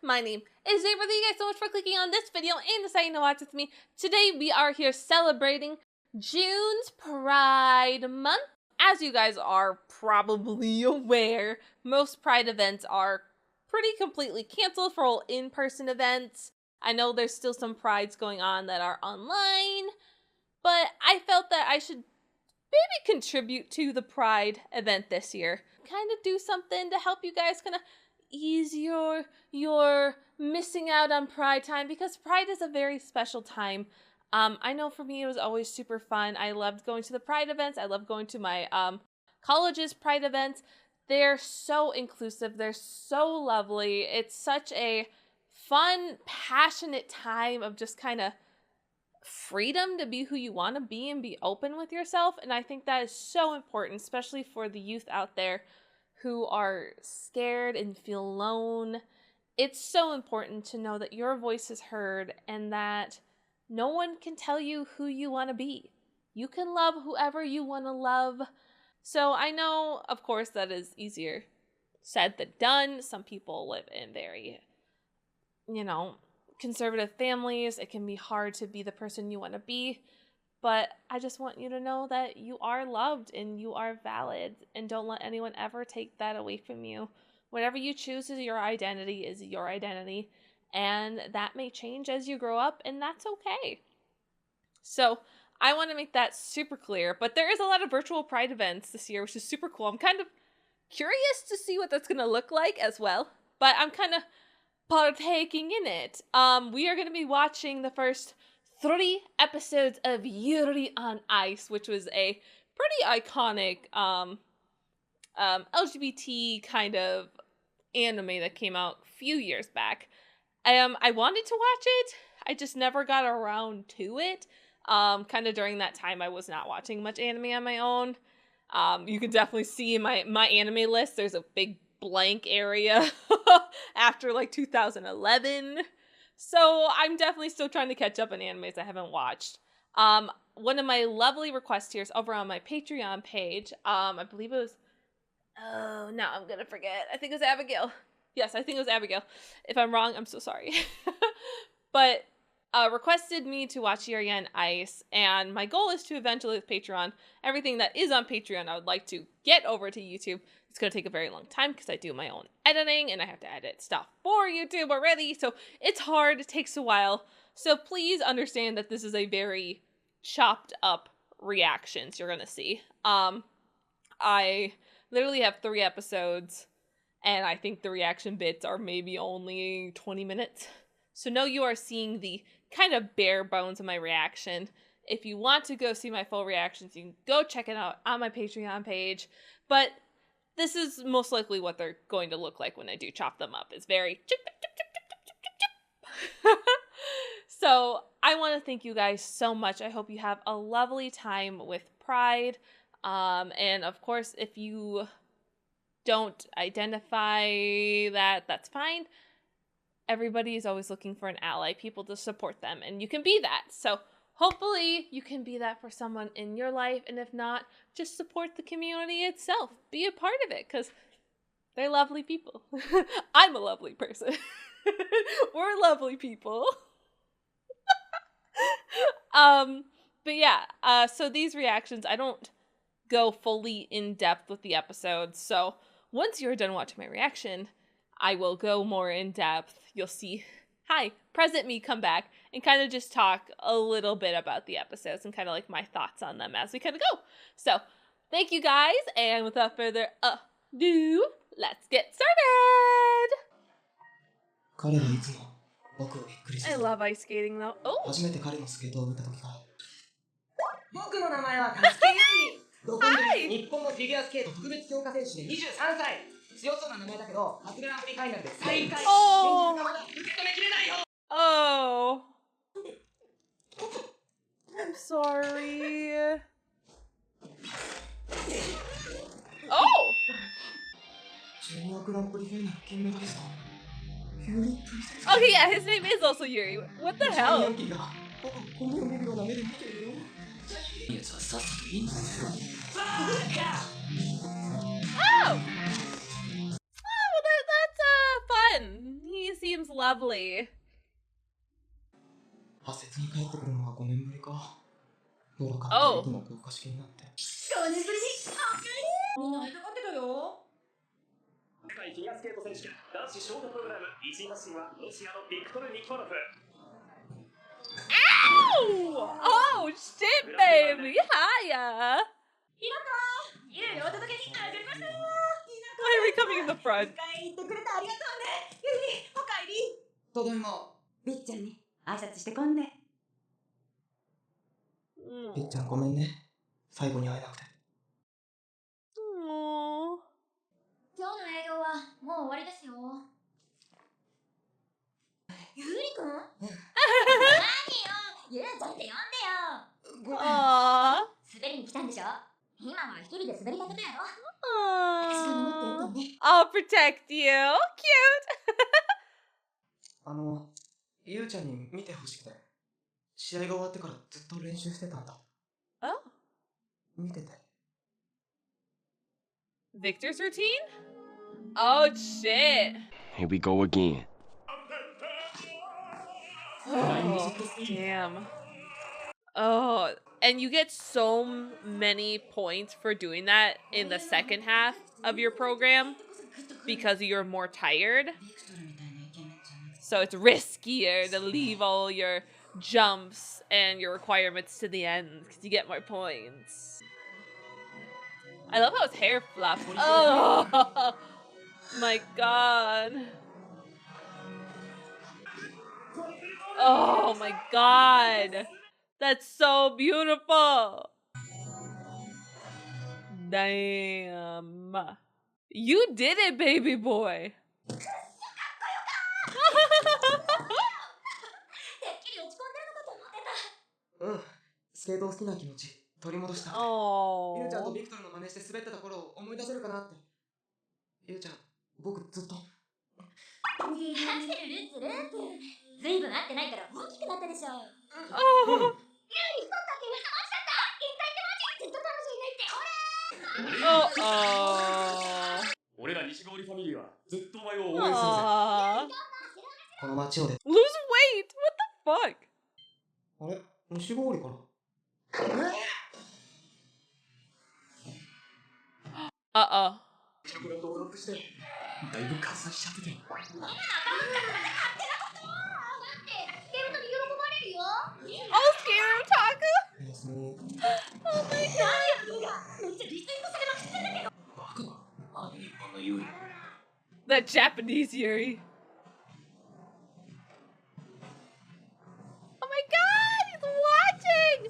My name is Zamber. Thank you guys so much for clicking on this video and deciding to watch with me. Today we are here celebrating June's Pride Month. As you guys are probably aware, most Pride events are pretty completely canceled for all in-person events. I know there's still some Prides going on that are online, but I felt that I should maybe contribute to the Pride event this year. Kind of do something to help you guys kind of ease your missing out on Pride time, because Pride is a very special time. I know for me it was always super fun. I loved going to the Pride events. I loved going to my college's Pride events. They're so inclusive. They're so lovely. It's such a fun, passionate time of just kind of freedom to be who you want to be and be open with yourself. And I think that is so important, especially for the youth out there who are scared and feel alone. It's so important to know that your voice is heard and that no one can tell you who you want to be. You can love whoever you want to love. So I know, of course, that is easier said than done. Some people live in very, conservative families. It can be hard to be the person you want to be. But I just want you to know that you are loved and you are valid, and don't let anyone ever take that away from you. Whatever you choose as your identity is your identity, and that may change as you grow up, and that's okay. So I want to make that super clear, but there is a lot of virtual Pride events this year, which is super cool. I'm kind of curious to see what that's going to look like as well, but I'm kind of partaking in it. We are going to be watching the first 3 episodes of Yuri on Ice, which was a pretty iconic LGBT kind of anime that came out a few years back. I wanted to watch it. I just never got around to it. Kind of during that time, I was not watching much anime on my own. You can definitely see in my anime list, there's a big blank area after like 2011. So I'm definitely still trying to catch up on animes I haven't watched. One of my lovely request here is over on my Patreon page. I believe it was, oh, no, I'm going to forget. I think it was Abigail. Yes, I think it was Abigail. If I'm wrong, I'm so sorry. But requested me to watch Yuri on Ice, and my goal is to eventually, with Patreon, everything that is on Patreon, I would like to get over to YouTube. It's going to take a very long time because I do my own editing and I have to edit stuff for YouTube already. So it's hard. It takes a while. So please understand that this is a very chopped up reactions you're going to see. I literally have 3 episodes and I think the reaction bits are maybe only 20 minutes. So no, you are seeing the kind of bare bones of my reaction. If you want to go see my full reactions, you can go check it out on my Patreon page. But this is most likely what they're going to look like when I do chop them up. It's very chip, chip, chip, chip, chip, chip. So I want to thank you guys so much. I hope you have a lovely time with Pride. And of course, if you don't identify that, that's fine. Everybody is always looking for an ally, people to support them, and you can be that. So hopefully you can be that for someone in your life, and if not, just support the community itself. Be a part of it, because they're lovely people. I'm a lovely person. We're lovely people. But yeah, so these reactions, I don't go fully in depth with the episodes, so once you're done watching my reaction, I will go more in depth. You'll see, present me come back and kind of just talk a little bit about the episodes and kind of like my thoughts on them as we kind of go. So thank you guys. And without further ado, let's get started. I love ice skating though. Oh. Oh. I'm sorry. Oh. Okay, yeah, his name is also Yuri. What the hell? Oh! Oh, that's fun. He seems lovely. ハセツに帰ってくるのは5年ぶりか。ドラカットの強化式になって。5年ぶりにみんな会いたがってたよ。世界フィギュアスケート選手権男子ショートプログラム1位発進はロシアのビクトル・ニキフォロフ。Ow! Oh shit, baby! Hiya! Why are we coming in the front? ただいま。みっちゃんに挨拶してこんね。みっちゃんごめんね。最後に会えなくて。今日の営業はもう終わりですよ。ゆりくん？何よ、ゆうちゃんって呼んでよ。滑りに来たんでしょ。今は一人で滑りたことやろ。私が守ってやってんね。I'll protect you. Cute. ゆうちゃんに見てほしくて。試合が終わってからずっと練習してたんだ。Oh. 見てて。Victor's routine? Oh shit. Here we go again. Oh, damn. Oh, and you get so many points for doing that in the second half of your program because you're more tired. So it's riskier to leave all your jumps and your requirements to the end because you get more points. I love how his hair flaps. Oh my god. Oh my god. That's so beautiful. Damn. You did it, baby boy. Oh. スケート好きな気持ち取り戻したくて。ゆうちゃんとビクトルの真似して滑ってた頃を思い出せるかなって。ゆうちゃん、僕ずっと。アクセル、ルーツ。ずいぶん会ってないから大きくなったでしょ。ゆうに太ったって噂落ちちゃった。引退ってマジずっと楽しいねって、ほら。俺ら西郡ファミリーはずっとお前を応援するぜ。この街をで。Lose weight? What the fuck? あれ西郡から。Uh-oh. チョコがドロップして、だいぶ加算しちゃってて。Oh, scared otaku? Oh my god. That Japanese Yuri. Oh my god, he's watching!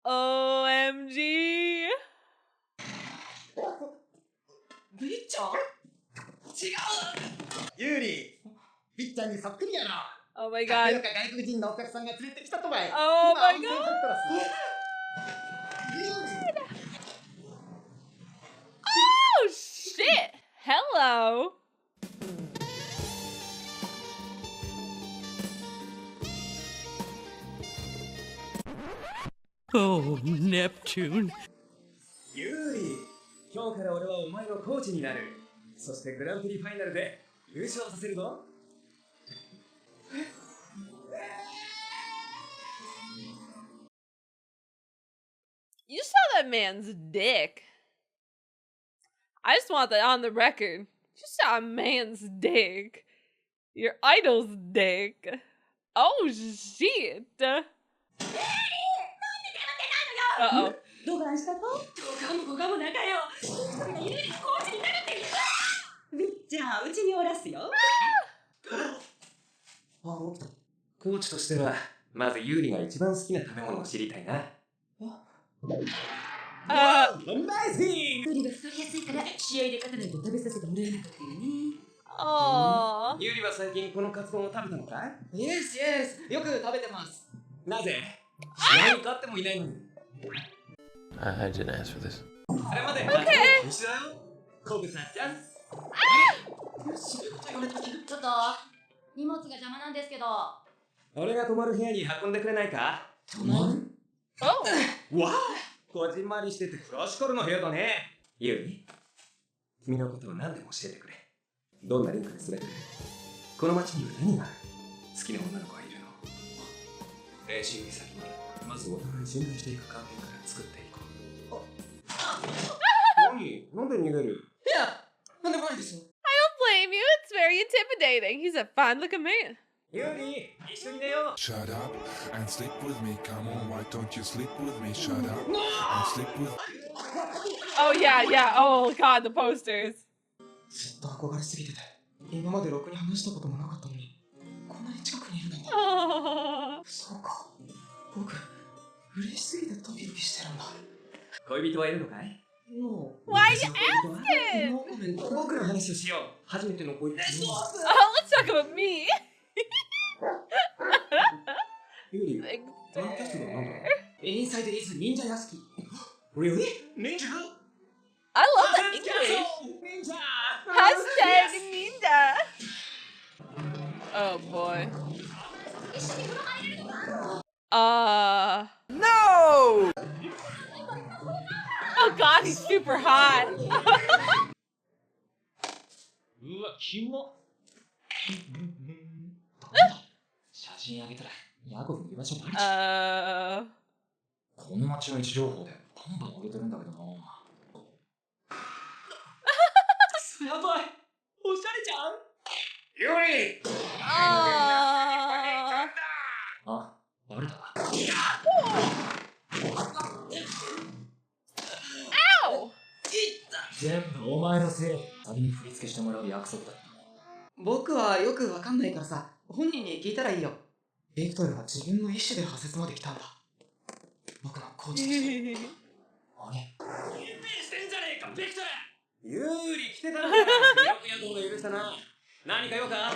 OMG. ビッちゃん？違う。ユーリ、ビッちゃんにそっくりやな。Oh my god. 外国人のお客さんが連れてきたとばい。Oh my god. Oh shit. Hello. Oh, Neptune. ユーリ、今日から俺はお前のコーチになる。そしてグランプリファイナルで優勝させるぞ。You saw that man's dick. I just want that on the record. You saw a man's dick. Your idol's dick. Oh shit. Uh-oh. どがんしたと？どがも仲よ。一人がゆうりコーチになるって言う。みっちゃん、うちにおらすよ。あ、起きた。コーチとしては、まずユーリが一番好きな食べ物を知りたいな。アマイジング！ユーリが太りやすいから試合で勝たないと食べさせてもらえなかったよね。Aww. ユーリは最近このカツ丼を食べたのか？イエスイエス、よく食べてます。なぜ？試合に勝ってもいないのに。I didn't ask for this. それまで、Okay. 一緒だよ。コブさんちゃん。そういうこと言われたけど。ちょっと荷物が邪魔なんですけど。俺が泊まる部屋に運んでくれないか？泊まる？ Oh. わあ、こじんまりしててクラシカルな部屋だね。ユーリ、君のことを何でも教えてくれ。どんなリンクで滑ってる？この町には何がある？好きな女の子はいるの？練習より先にまずお互い信頼していく関係から作っていこう。何？なんで逃げる？いや、なんでもないですよ。Blame you. It's very intimidating. He's a fine-looking man. ユーリ、一緒に寝よう。 Shut up and sleep with me. Come on, why don't you sleep with me? Shut up and sleep with me. Oh yeah, yeah. Oh god, the posters. ずっと憧れすぎてて、今までろくに話したこともなかったのに、こんなに近くにいるなんて。 Oh. そうか、僕、嬉しすぎてドキドキしてるんだ。恋人はいるのかい？もう、 Why you ノ asking? ーコメント。僕の話をしよう。初めての恋人。Oh, let's talk about me. ユーリ、ダークキャストのなんだ？インサイドイズ忍者屋敷。Really? 忍者？ I love the English. 忍者！ Hashtag ninja. Oh boy. No! Oh god, he's super hot. うわ、キモ。写真あげたら、ヤゴの居場所バレちゃう。この街の位置情報でバンバン上げてるんだけどな。やばい、おしゃれじゃん。ユリ。あ、バレた。Ow! 全部お前のせい。旅に振り付けしてもらう約束だ。僕はよくわかんないからさ、本人に聞いたらいいよ。ビクトルは自分の意思で派説まで来たんだ。僕のコーチとして。何？隠蔽してんじゃねえか、ビクトル。ユーリ来てたのか。よくやどう許したな。何か用か？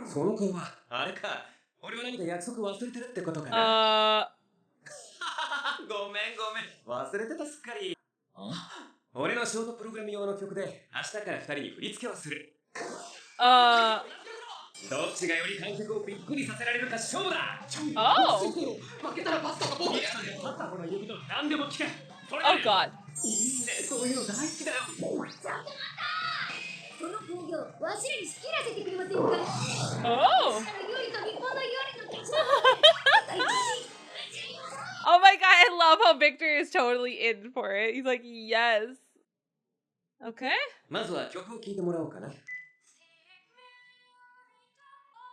その顔はあれか。俺は何か約束忘れてるってことかな。ごめんごめん、忘れてたすっかり。俺のショートプログラム用の曲で明日から2人に振り付けをする。どっちがより観客をびっくりさせられるか勝負だ。負けたらパスとか僕で。パパの言うこと何でも聞け。Oh god. いいね、そういうの大好きだよ。ちょっと待った。この興行わしらに仕切らせてくれませんか。Oh. ユリと日本のユリの勝ちだ。 Oh my god, I love how Victor is totally in for it. He's like, yes. Okay. まずは曲を聴いてもらおうかな。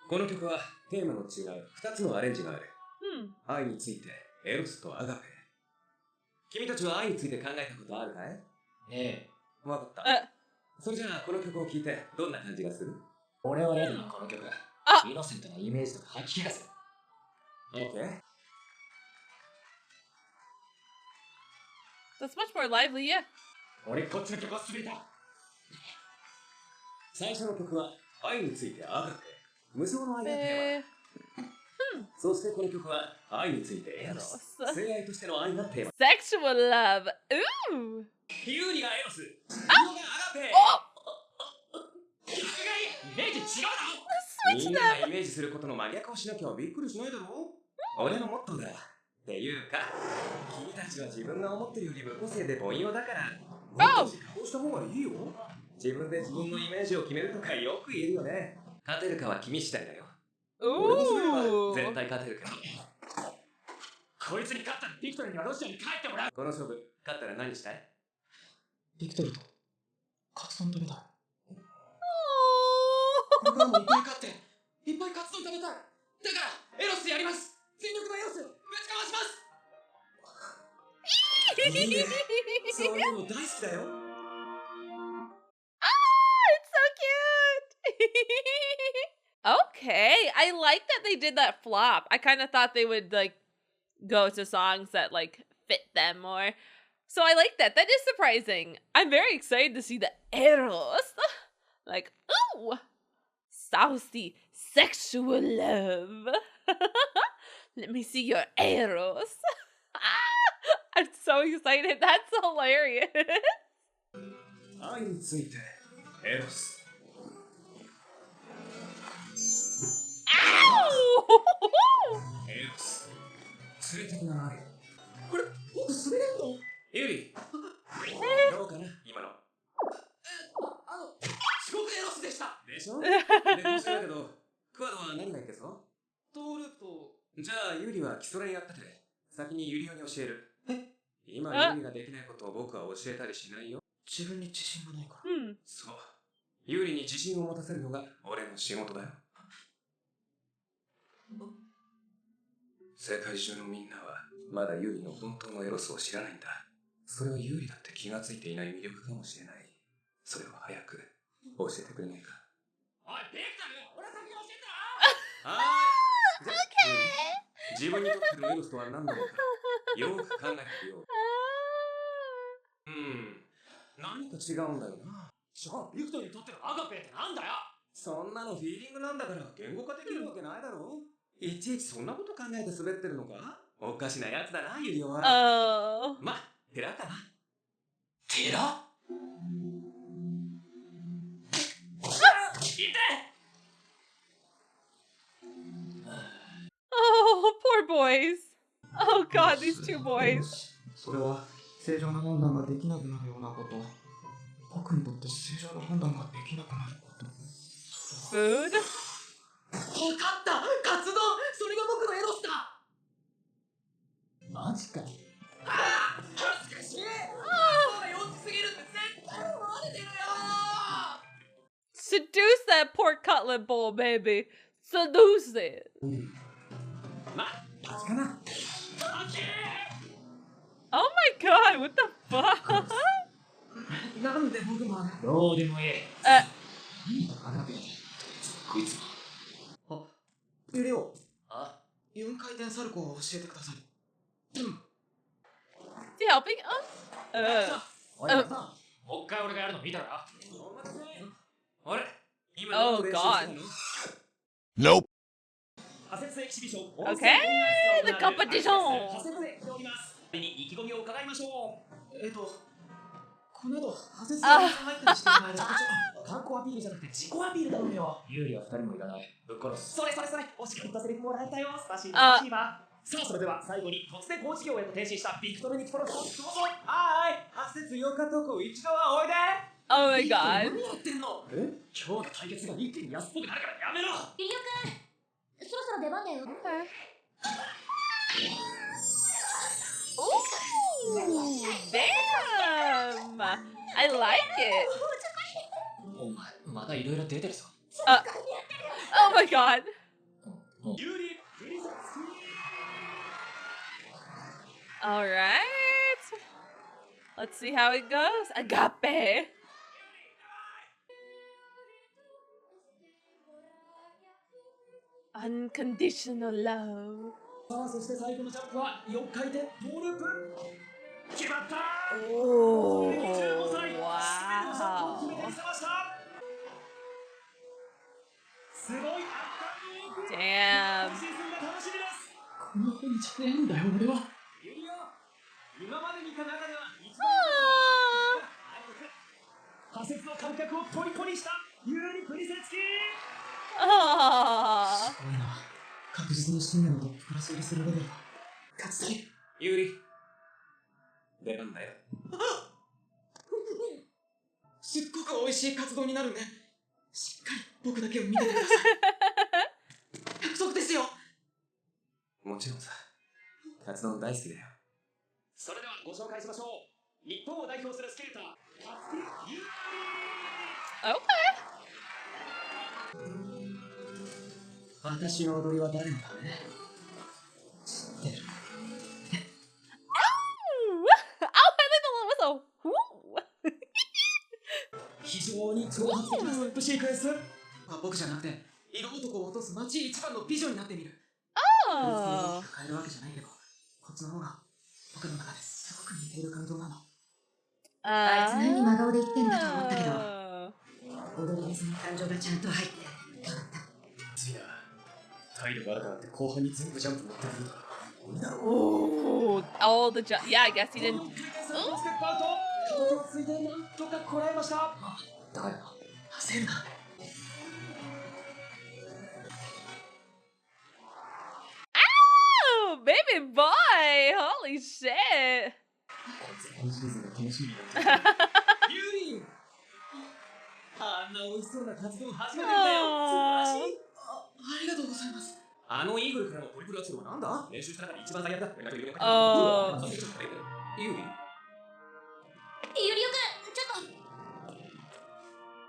この曲はテーマの違う2つのアレンジがある。愛について、エロスとアガペ。君たちは愛について考えたことあるかい？ええ、わかった。それじゃあこの曲を聴いてどんな感じがする？俺はやるのこの曲。イノセントなイメージとか吐き気がする。OK。That's much more lively, yeah. 俺こっちの曲を滑りた。最初の曲は愛についてアガペ。無償の愛がテーマ。そしてこの曲は愛についてエロス。性愛としての愛がテーマ。Sexual love. Ooh. ユーリがエロス。ユーがアガペ。曲がイメージ違うだろ。みんながイメージすることの真逆をしなきゃびっくりしないだろ。俺のモットーだ。っていうか、君たちは自分が思ってるより無個性で凡庸だから、もっと加工した方がいいよ。自分で自分のイメージを決めるとかよく言えるよね。勝てるかは君次第だよ。俺もそういえば絶対勝てるから。こいつに勝ったらビクトルにはロシアに帰ってもらう。この勝負、勝ったら何したい？ビクトルとカツ丼食べたい。僕はもういっぱい勝っていっぱいカツ丼食べたい。だからエロスやります。全力のエロスぶちかまします。いいね、そういうの大好きだよ。It's so cute. Okay, I like that they did that flop. I kind of thought they would like go to songs that like fit them more. So I like that. That is surprising. I'm very excited to see the eros. Like, ooh, saucy sexual love. Let me see your eros. I'm so excited. That's hilarious. 愛についてエロス。エロス。連れてくな愛。これ僕滑れんの？ユリ。どうかな今の。すごくエロスででした。でしょ？で、こうだけど、クワドは何がいけそう？トーループと、じゃあ、ユリは基礎練やってて、先にユリオに教える。え？今、ユリができないことを僕は教えたりしないよ。自分に自信がないから。そう。ユリに自信を持たせるのが俺の仕事だよ。世界中のみんなはまだユリの本当のエロスを知らないんだ。それはユリだって気がついていない魅力かもしれない。それを早く教えてくれないか。おい、ビクトル！俺先に教えたら！はーい。自分にとってのエロスとは何なのか、よーく考えてみよう。何か違うんだよな。じゃあ、ビクトルにとってのアガペってなんだよ。そんなのフィーリングなんだから言語化できるわけないだろ。いちいちそんなこと考えて滑ってるのか？おかしなやつだな、ユリオは。ま、寺かな。寺？Oh, poor boys. Oh god, these two boys. それは正常な判断ができなくなるようなこと。僕にとって正常な判断ができなくなること。Food? わかった！カツ丼！それが僕のエロスだ！マジか。恥ずかしい！弱すぎるって絶対思われてるよ！ Seduce that pork cutlet bowl, baby. Seduce it. ま、パチかな。Oh my god, what the fuck? なんで僕もどうでもいい。こいつ。あ、ユリオ。あ、4回転サルコーを教えてください。Is he helping us? もう一回俺がやるの見たら。あれ？今 Oh god. Nope. Okay, the competition. 意気込みを伺いましょう。この後、ハセスが入ったりしてないで、観光アピールじゃなくて自己アピール頼むよ。有利は2人もいらない。ぶっ殺す。それ。惜しかったセリフもらえたよ。スパシーバ。さあ、それでは最後に突然高知業へと転身したビクトルにプロポーズどうぞ。はーい。ハセスよかとこ一度はおいで。Oh my god. 何やってんの？今日の対決が一気に安っぽくなるからやめろ。リリオくん、そろそろ出番だよ。Ooh, damn. I like it. お前、またいろいろ出てるぞ。Oh my god. All right. Let's see how it goes. Agape. Unconditional love. さあ、そして最後のジャンプは4回転トーループ。決まった。 Oh, 25歳 wow. 決めてみせました。すごい圧巻の Damn. シーズンが楽しみです。こんな風にじゃねえんだよ、俺は。ユリオ、今まで見た中では一番仮説の感覚を虜にしたユーリ・プリセツキー。Oh. すごいな。確実に新年のトップクラス入りするレベルだ。勝ちたい。ユーリ、出番だよ。すっごく美味しいカツ丼になるんで、しっかり僕だけを見ててください。約束ですよ。もちろんさ、カツ丼大好きだよ。それではご紹介しましょう。日本を代表するスケーター、ユーリ。 Okay. 私の踊りは誰のため？知ってる。Oh, I like the little whistle. 非常に挑発的なステップシークエンス。僕じゃなくて、色男を落とす街一番の美女になってみる。Oh. 変えるわけじゃないけど、こっちの方が僕の中ですごく似ている感情なの。あいつ何真顔で言ってんだと思ったけど、 Oh. 踊りでその感情がちゃんと入ってよかった。次は態度が悪くなって後半に全部ジャンプ持ってくるんだ。 Oh, all the yeah, I guess he didn't. ステップアウト。片手をついてなんとかこらえました。だから焦るな。 Oh, baby boy! Holy shit! 今シーズンが楽しみだ。ユーリン。あんな美味しそうな活動始めてみたよ。素晴らしい。ありがとうございます。あのイーグルからのトリプルアクセルはなんだ？練習した中で一番最悪だ。ユリユリオくん、ちょっと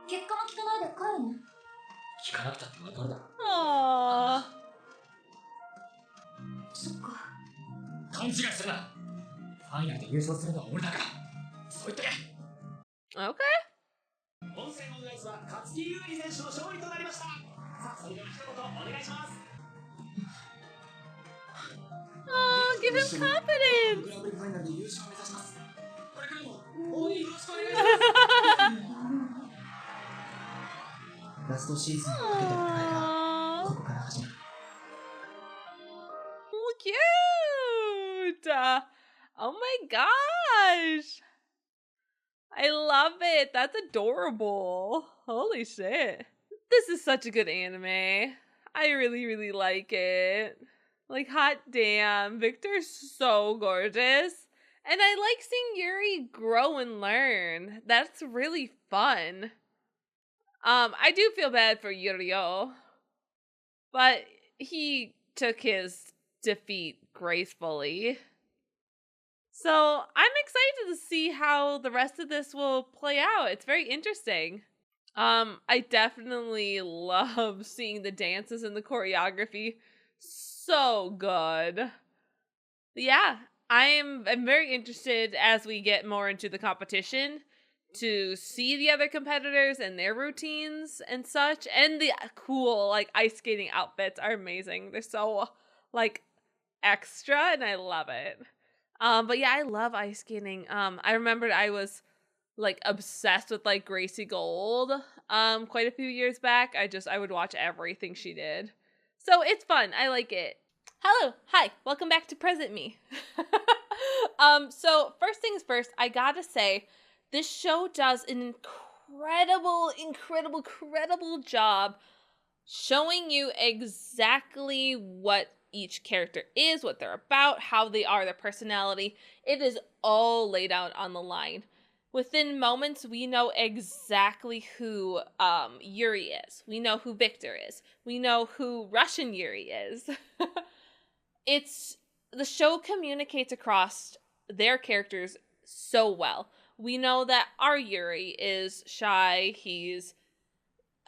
結果も聞かないで帰るの？聞かなくたってわかるだろ。そっか。勘違いするな。ファイナルで優勝するのは俺だから。そう言っとけ。Okay. 本戦のレースは勝木優里選手の勝利となりました。さあ、それでは一言お願いします。Oh, give him confidence. グランプリファイナルで優勝を目指します。これからも応援よろしくお願いします。ラストシーズンをかけた戦いがここから始まる。Cute. Oh my gosh. I love it. That's adorable. Holy shit. This is such a good anime. I really, really like it. Like, hot damn. Victor's so gorgeous. And I like seeing Yuri grow and learn. That's really fun. I do feel bad for Yurio. But he took his defeat gracefully. So I'm excited to see how the rest of this will play out. It's very interesting. I definitely love seeing the dances and the choreography. So good. Yeah, I'm very interested as we get more into the competition to see the other competitors and their routines and such. And the cool, like, ice skating outfits are amazing. They're so, like, extra, and I love it. But yeah, I love ice skating. I remembered I was like obsessed with like Gracie Gold quite a few years back. I would watch everything she did. So it's fun. I like it. Hello. Hi. Welcome back to Present Me. So first things first, I gotta say, this show does an incredible job showing you exactly what each character is, what they're about, how they are, their personality. It is all laid out on the line. Within moments, we know exactly who Yuri is. We know who Victor is. We know who Russian Yuri is. The show communicates across their characters so well. We know that our Yuri is shy. He's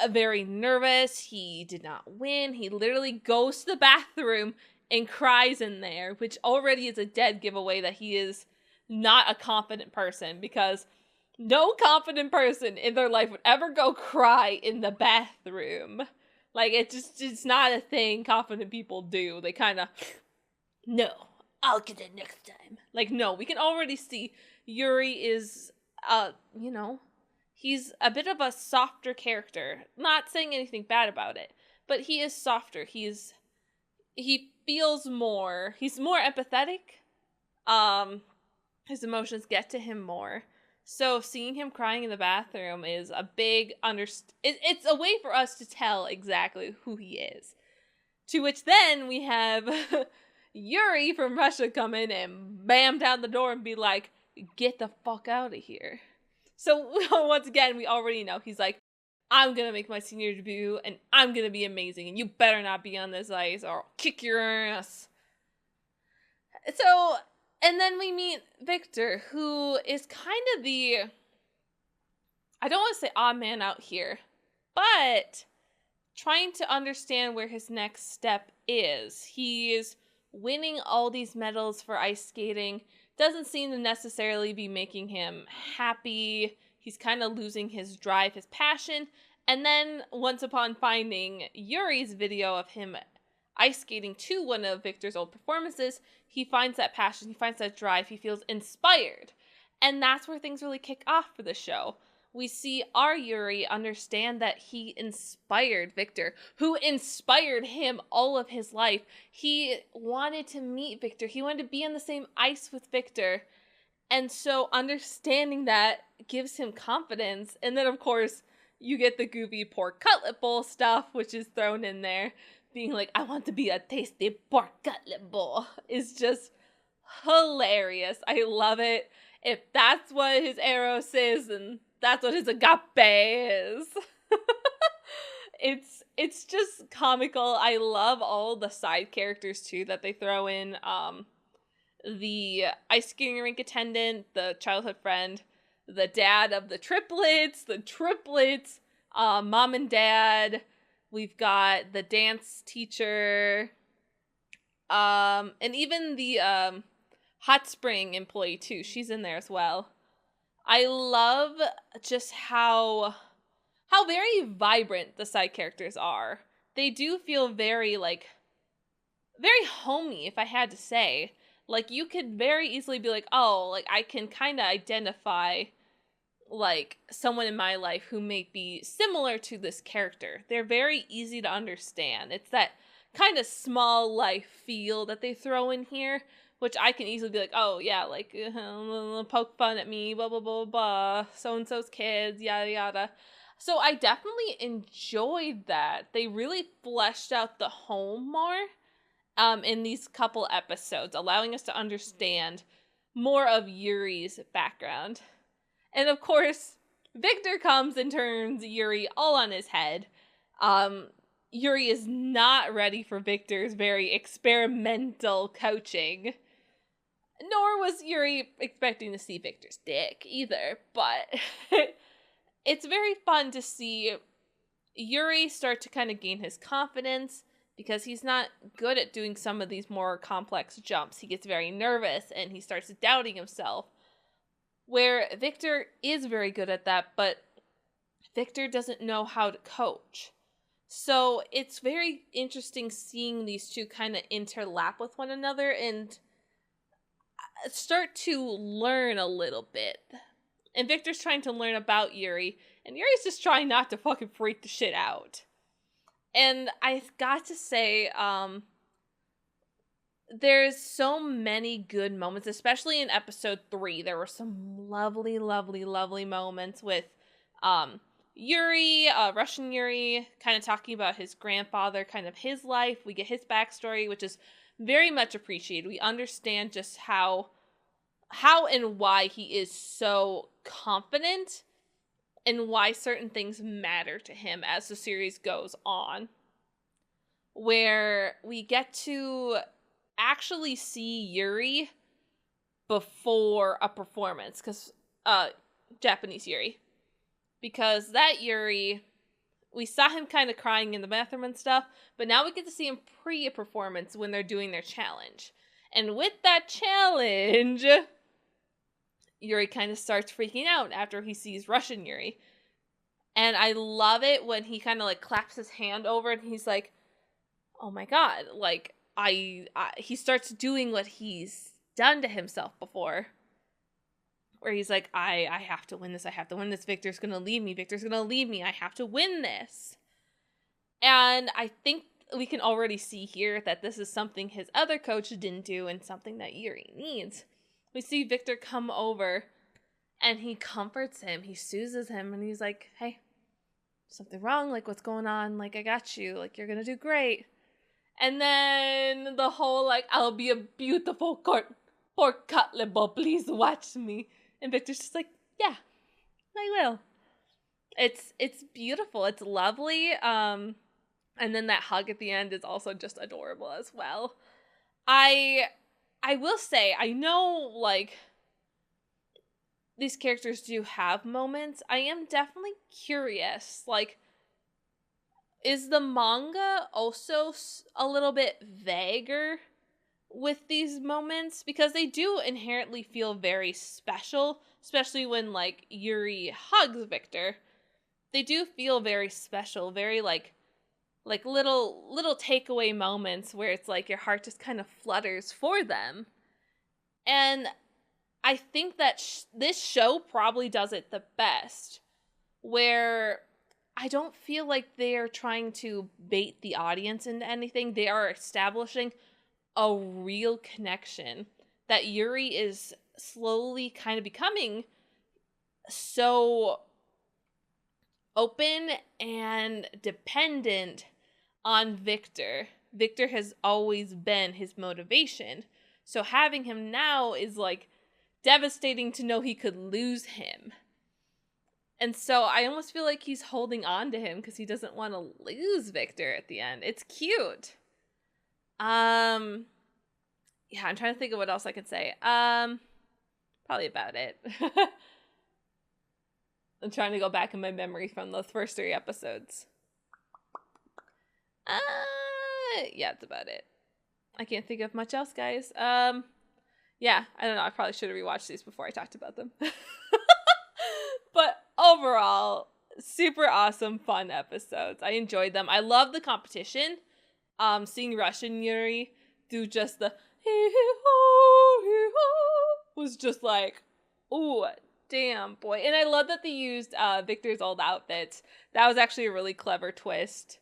very nervous. He did not win. He literally goes to the bathroom and cries in there, which already is a dead giveaway that he is not a confident person, because no confident person in their life would ever go cry in the bathroom. Like, it's not a thing confident people do. They kind of, no, I'll get it next time. Like, no, we can already see Yuri is, he's a bit of a softer character. Not saying anything bad about it, but he is softer. He feels more. He's more empathetic. His emotions get to him more. So seeing him crying in the bathroom is a big it's a way for us to tell exactly who he is. To which then we have Yuri from Russia come in and bam down the door and be like, get the fuck out of here. So once again, we already know he's like, I'm gonna make my senior debut and I'm gonna be amazing and you better not be on this ice or I'll kick your ass. So, and then we meet Victor, who is kind of I don't want to say odd man out here, but trying to understand where his next step is. He is winning all these medals for ice skating. Doesn't seem to necessarily be making him happy. He's kind of losing his drive, his passion. And then once upon finding Yuri's video of him ice skating to one of Victor's old performances, he finds that passion, he finds that drive, he feels inspired. And that's where things really kick off for the show. We see our Yuri understand that he inspired Victor, who inspired him all of his life. He wanted to meet Victor. He wanted to be on the same ice with Victor. And so understanding that gives him confidence. And then, of course, you get the goofy pork cutlet bowl stuff, which is thrown in there. Being like, I want to be a tasty pork cutlet bowl is just hilarious. I love it. If that's what his Eros is, and that's what his agape is. it's just comical. I love all the side characters too that they throw in. The ice skating rink attendant, the childhood friend, the dad of the triplets, mom and dad. We've got the dance teacher, and even the hot spring employee too. She's in there as well. I love just how very vibrant the side characters are. They do feel very homey, if I had to say. Like, you could very easily be like, oh, like, I can kind of identify, like, someone in my life who may be similar to this character. They're very easy to understand. It's that kind of small life feel that they throw in here, which I can easily be like, oh, yeah, like, poke fun at me, blah, blah, blah, blah, so-and-so's kids, yada, yada. So I definitely enjoyed that. They really fleshed out the home more in these couple episodes, allowing us to understand more of Yuri's background. And of course, Victor comes and turns Yuri all on his head. Yuri is not ready for Victor's very experimental coaching. Nor was Yuri expecting to see Victor's dick either, but it's very fun to see Yuri start to kind of gain his confidence because he's not good at doing some of these more complex jumps. He gets very nervous and he starts doubting himself. Where Victor is very good at that, but Victor doesn't know how to coach. So it's very interesting seeing these two kind of interlap with one another and start to learn a little bit. And Victor's trying to learn about Yuri, and Yuri's just trying not to fucking freak the shit out. And I've got to say, there's so many good moments, especially in episode 3. There were some lovely, lovely, lovely moments with Yuri, Russian Yuri, kind of talking about his grandfather, kind of his life. We get his backstory, which is very much appreciated. We understand just how and why he is so confident and why certain things matter to him as the series goes on. Where we get to actually see Yuri before a performance, because Japanese Yuri, because that Yuri, we saw him kind of crying in the bathroom and stuff, but now we get to see him pre a performance when they're doing their challenge. And with that challenge, Yuri kind of starts freaking out after he sees Russian Yuri. And I love it when he kind of like claps his hand over and he's like, oh my god, like he starts doing what he's done to himself before. Where he's like, I have to win this, Victor's gonna leave me, I have to win this. And I think we can already see here that this is something his other coach didn't do and something that Yuri needs. We see Victor come over and he comforts him, he soothes him, and he's like, hey, something wrong? Like, what's going on? Like, I got you, like, you're gonna do great. And then the whole, like, I'll be a beautiful pork cutlet, but please watch me. And Victor's just like, yeah, I will. It's beautiful. It's lovely. And then that hug at the end is also just adorable as well. I will say, I know, like, these characters do have moments. I am definitely curious, like, is the manga also a little bit vaguer with these moments? Because they do inherently feel very special, especially when, like, Yuri hugs Victor. They do feel very special, very, like little takeaway moments where it's like your heart just kind of flutters for them. And I think that this show probably does it the best, where I don't feel like they're trying to bait the audience into anything. They are establishing a real connection that Yuri is slowly kind of becoming so open and dependent on Victor. Victor has always been his motivation. So having him now is, like, devastating to know he could lose him. And so I almost feel like he's holding on to him because he doesn't want to lose Victor at the end. It's cute. Yeah, I'm trying to think of what else I could say. Probably about it. I'm trying to go back in my memory from the first 3 episodes. Yeah, that's about it. I can't think of much else, guys. Yeah, I don't know. I probably should have rewatched these before I talked about them. But overall, super awesome, fun episodes. I enjoyed them. I love the competition. Seeing Russian Yuri do just the was just like, ooh, damn, boy. And I love that they used Victor's old outfit. That was actually a really clever twist.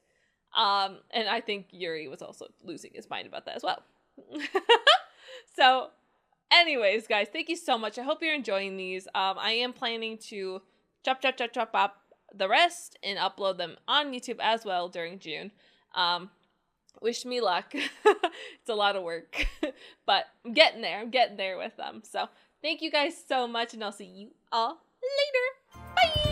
And I think Yuri was also losing his mind about that as well. So, anyways, guys, thank you so much. I hope you're enjoying these. I am planning to chop up the rest and upload them on YouTube as well during June. Wish me luck. It's a lot of work, but I'm getting there. I'm getting there with them. So thank you guys so much, and I'll see you all later. Bye!